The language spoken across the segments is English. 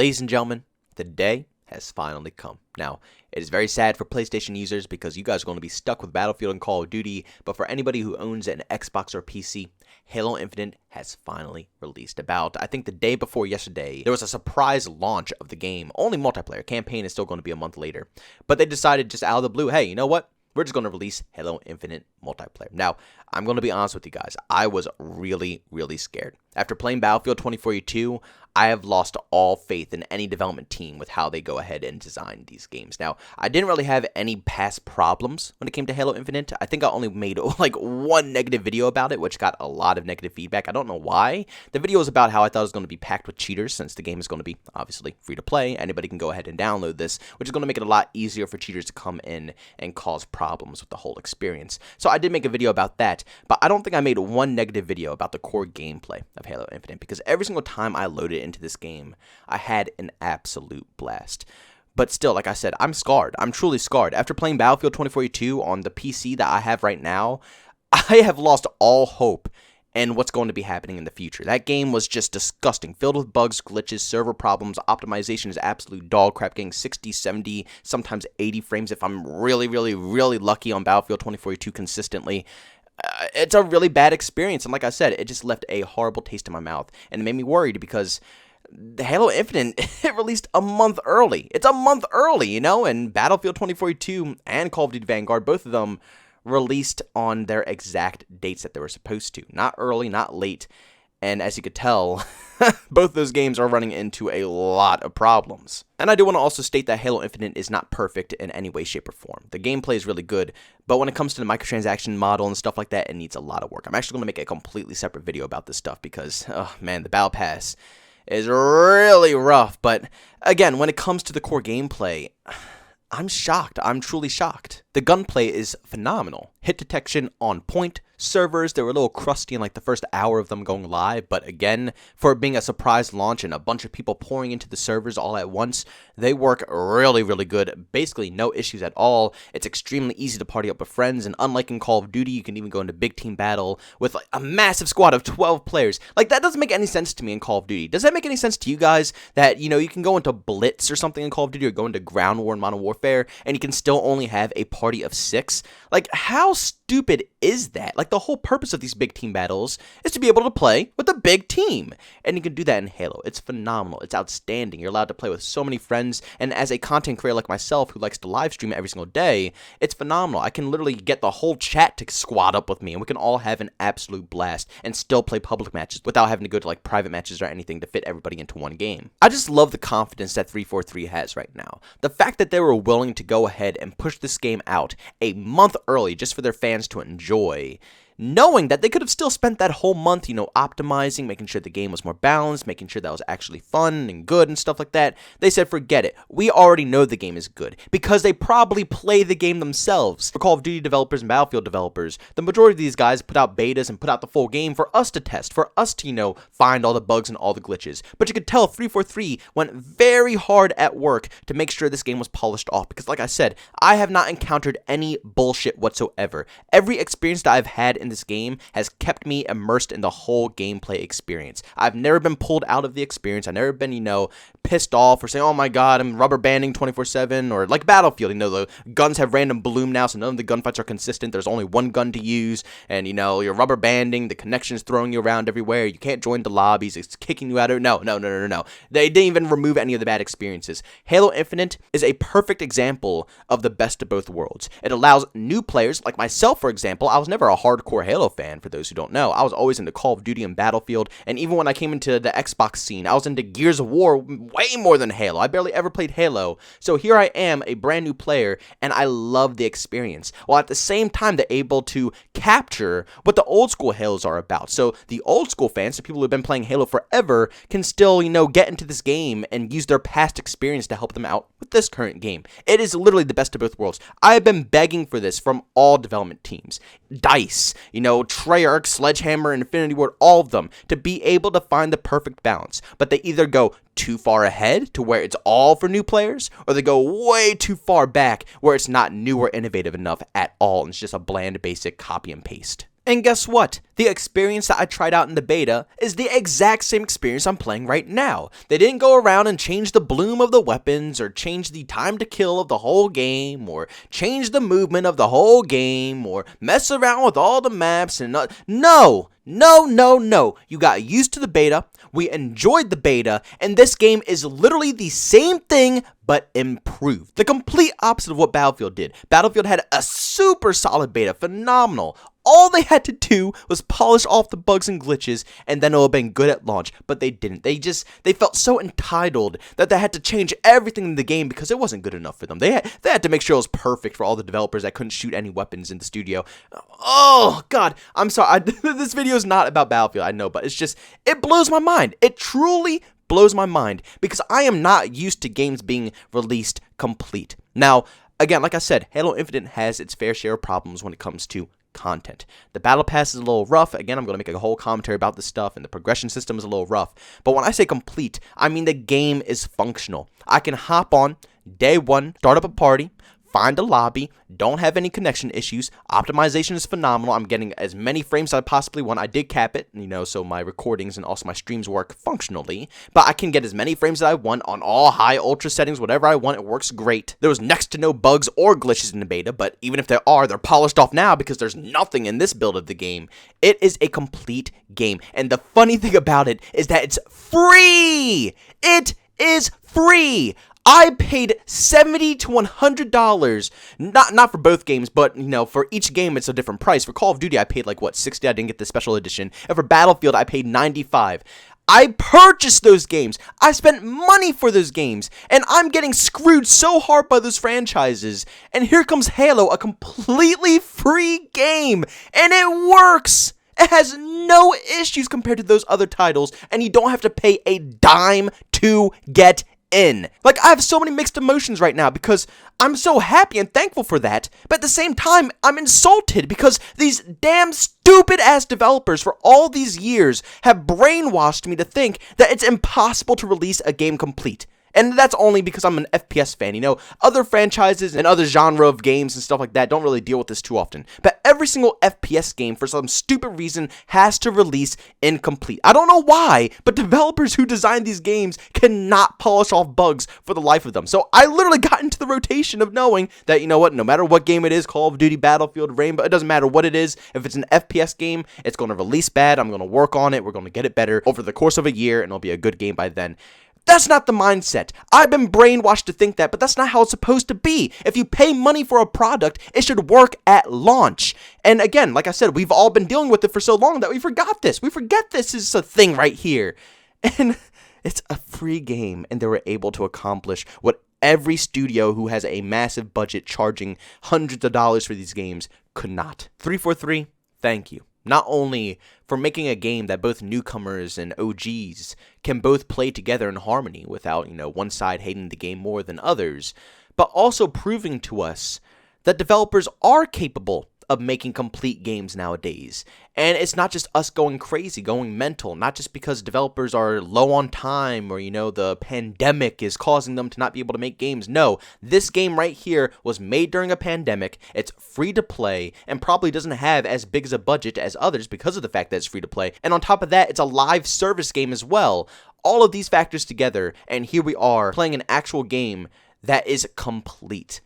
Ladies and gentlemen, the day has finally come. Now, it is very sad for PlayStation users because you guys are going to be stuck with Battlefield and Call of Duty, but for anybody who owns an Xbox or PC, Halo Infinite has finally released. About, I think the day before yesterday, there was a surprise launch of the game. Only multiplayer. Campaign is still going to be a month later. But they decided just out of the blue, hey, you know what? We're just going to release Halo Infinite multiplayer. Now, I'm going to be honest with you guys. I was really, really scared. After playing Battlefield 2042, I have lost all faith in any development team with how they go ahead and design these games. Now, I didn't really have any past problems when it came to Halo Infinite. I think I only made like one negative video about it, which got a lot of negative feedback. I don't know why. The video was about how I thought it was going to be packed with cheaters, since the game is going to be obviously free to play. Anybody can go ahead and download this, which is going to make it a lot easier for cheaters to come in and cause problems with the whole experience. So I did make a video about that, but I don't think I made one negative video about the core gameplay of Halo Infinite, because every single time I loaded into this game, I had an absolute blast. But still, like I said, I'm scarred. I'm truly scarred. After playing Battlefield 2042 on the PC that I have right now, I have lost all hope in what's going to be happening in the future. That game was just disgusting, filled with bugs, glitches, server problems. Optimization is absolute dog crap, getting 60, 70, sometimes 80 frames if I'm really, really, really lucky on Battlefield 2042 consistently. It's a really bad experience, and like I said, it just left a horrible taste in my mouth, and it made me worried because the Halo Infinite, it released a month early. It's a month early, you know, and Battlefield 2042 and Call of Duty Vanguard, both of them released on their exact dates that they were supposed to. Not early, not late, and as you could tell, both those games are running into a lot of problems. And I do want to also state that Halo Infinite is not perfect in any way, shape, or form. The gameplay is really good, but when it comes to the microtransaction model and stuff like that, it needs a lot of work. I'm actually going to make a completely separate video about this stuff because, oh man, the Battle Pass is really rough. But again, when it comes to the core gameplay, I'm shocked. I'm truly shocked. The gunplay is phenomenal. Hit detection on point. Servers, they were a little crusty in like the first hour of them going live, but again, for it being a surprise launch and a bunch of people pouring into the servers all at once, they work really, really good. Basically, no issues at all. It's extremely easy to party up with friends, and unlike in Call of Duty, you can even go into big team battle with like a massive squad of 12 players. Like, that doesn't make any sense to me in Call of Duty. Does that make any sense to you guys that, you know, you can go into Blitz or something in Call of Duty or go into Ground War and Modern Warfare, and you can still only have a party of 6? Like, how stupid is that? Like, the whole purpose of these big team battles is to be able to play with a big team, and you can do that in Halo. It's phenomenal. It's outstanding. You're allowed to play with so many friends, and as a content creator like myself who likes to live stream every single day, it's phenomenal. I can literally get the whole chat to squad up with me, and we can all have an absolute blast and still play public matches without having to go to like private matches or anything to fit everybody into one game. I just love the confidence that 343 has right now. The fact that they were willing to go ahead and push this game out a month early just for their fans to enjoy, knowing that they could have still spent that whole month, you know, optimizing, making sure the game was more balanced, making sure that was actually fun and good and stuff like that. They said, forget it. We already know the game is good because they probably play the game themselves. For Call of Duty developers and Battlefield developers, the majority of these guys put out betas and put out the full game for us to test, for us to, you know, find all the bugs and all the glitches. But you could tell 343 went very hard at work to make sure this game was polished off because, like I said, I have not encountered any bullshit whatsoever. Every experience that I've had in this game has kept me immersed in the whole gameplay experience. I've never been pulled out of the experience. I've never been, you know, pissed off or saying, oh my god, I'm rubber banding 24/7, or like Battlefield, you know, the guns have random bloom now, so none of the gunfights are consistent. There's only one gun to use, and you know, you're rubber banding, the connection's throwing you around everywhere, you can't join the lobbies, it's kicking you out of no. They didn't even remove any of the bad experiences. Halo Infinite is a perfect example of the best of both worlds. It allows new players, like myself, for example. I was never a hardcore Halo fan, for those who don't know. I was always into Call of Duty and Battlefield, and even when I came into the Xbox scene, I was into Gears of War way more than Halo. I barely ever played Halo, so here I am, a brand new player, and I love the experience, while at the same time they're able to capture what the old school Halos are about. So the old school fans, the people who have been playing Halo forever, can still, you know, get into this game and use their past experience to help them out with this current game. It is literally the best of both worlds. I have been begging for this from all development teams. DICE, you know, Treyarch, Sledgehammer, Infinity Ward, all of them, to be able to find the perfect balance. But they either go too far ahead to where it's all for new players, or they go way too far back where it's not new or innovative enough at all, and it's just a bland, basic copy and paste. And guess what? The experience that I tried out in the beta is the exact same experience I'm playing right now. They didn't go around and change the bloom of the weapons, or change the time to kill of the whole game, or change the movement of the whole game, or mess around with all the maps and no. You got used to the beta, we enjoyed the beta, and this game is literally the same thing but improved. The complete opposite of what Battlefield did. Battlefield had a super solid beta, phenomenal. All they had to do was polish off the bugs and glitches, and then it would have been good at launch, but they didn't. They felt so entitled that they had to change everything in the game because it wasn't good enough for them. They had to make sure it was perfect for all the developers that couldn't shoot any weapons in the studio. Oh, God, I'm sorry. This video is not about Battlefield, I know, but it's just, it blows my mind. It truly blows my mind because I am not used to games being released complete. Now, again, like I said, Halo Infinite has its fair share of problems when it comes to content. The battle pass is a little rough. Again, I'm going to make a whole commentary about this stuff, and the progression system is a little rough. But when I say complete, I mean the game is functional. I can hop on day one, start up a party, find a lobby, don't have any connection issues. Optimization is phenomenal. I'm getting as many frames as I possibly want. I did cap it, so my recordings and also my streams work functionally, but I can get as many frames as I want on all high ultra settings, whatever I want. It works great. There was next to no bugs or glitches in the beta, but even if there are, they're polished off now because there's nothing in this build of the game. It is a complete game, and the funny thing about it is that it's free! It is free! I paid $70 to $100, not for both games, but, for each game it's a different price. For Call of Duty, I paid like, $60? I didn't get the special edition. And for Battlefield, I paid $95. I purchased those games. I spent money for those games, and I'm getting screwed so hard by those franchises. And here comes Halo, a completely free game, and it works. It has no issues compared to those other titles, and you don't have to pay a dime to get in. Like, I have so many mixed emotions right now because I'm so happy and thankful for that, but at the same time, I'm insulted because these damn stupid ass developers for all these years have brainwashed me to think that it's impossible to release a game complete. And that's only because I'm an FPS fan, Other franchises and other genre of games and stuff like that don't really deal with this too often. But every single FPS game, for some stupid reason, has to release incomplete. I don't know why, but developers who design these games cannot polish off bugs for the life of them. So I literally got into the rotation of knowing that, no matter what game it is, Call of Duty, Battlefield, Rainbow, it doesn't matter what it is. If it's an FPS game, it's going to release bad. I'm going to work on it. We're going to get it better over the course of a year, and it'll be a good game by then. That's not the mindset. I've been brainwashed to think that, but that's not how it's supposed to be. If you pay money for a product, it should work at launch. And again, like I said, we've all been dealing with it for so long that we forgot this. We forget this is a thing right here. And it's a free game, and they were able to accomplish what every studio who has a massive budget charging hundreds of dollars for these games could not. 343, thank you. Not only for making a game that both newcomers and OGs can both play together in harmony without, one side hating the game more than others, but also proving to us that developers are capable of making complete games nowadays. And it's not just us going crazy, going mental, not just because developers are low on time or, the pandemic is causing them to not be able to make games. No, this game right here was made during a pandemic. It's free to play and probably doesn't have as big as a budget as others because of the fact that it's free to play. And on top of that, it's a live service game as well. All of these factors together, and here we are playing an actual game that is complete.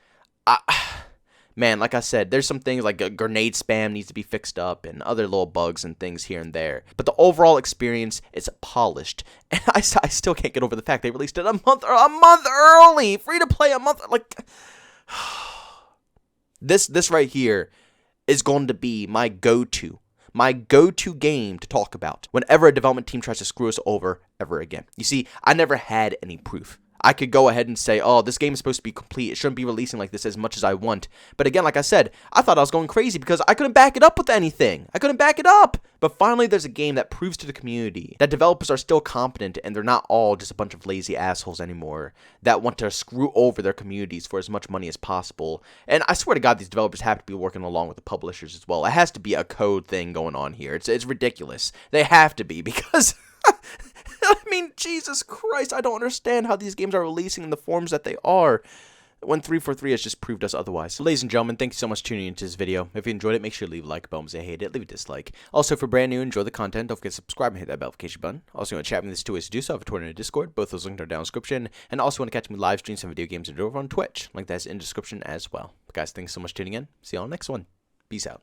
Man, like I said, there's some things like a grenade spam needs to be fixed up and other little bugs and things here and there. But the overall experience is polished. And I still can't get over the fact they released it a month early. Free to play a month. Like, this right here is going to be my go-to game to talk about whenever a development team tries to screw us over ever again. You see, I never had any proof. I could go ahead and say, oh, this game is supposed to be complete. It shouldn't be releasing like this as much as I want. But again, like I said, I thought I was going crazy because I couldn't back it up with anything. I couldn't back it up. But finally, there's a game that proves to the community that developers are still competent and they're not all just a bunch of lazy assholes anymore that want to screw over their communities for as much money as possible. And I swear to God, these developers have to be working along with the publishers as well. It has to be a code thing going on here. It's ridiculous. They have to be because... I mean, Jesus Christ, I don't understand how these games are releasing in the forms that they are. when 343 has just proved us otherwise. So, ladies and gentlemen, thank you so much for tuning into this video. If you enjoyed it, make sure to leave a like, bones, hate it, leave a dislike. Also, if you're brand new, enjoy the content, don't forget to subscribe and hit that notification button. Also, you want to chat with me, there's 2 ways to do so. I have a Twitter and a Discord, both those linked in the description. And also want to catch me live streams some video games and over on Twitch. Link that's in the description as well. But guys, thanks so much for tuning in. See you on the next one. Peace out.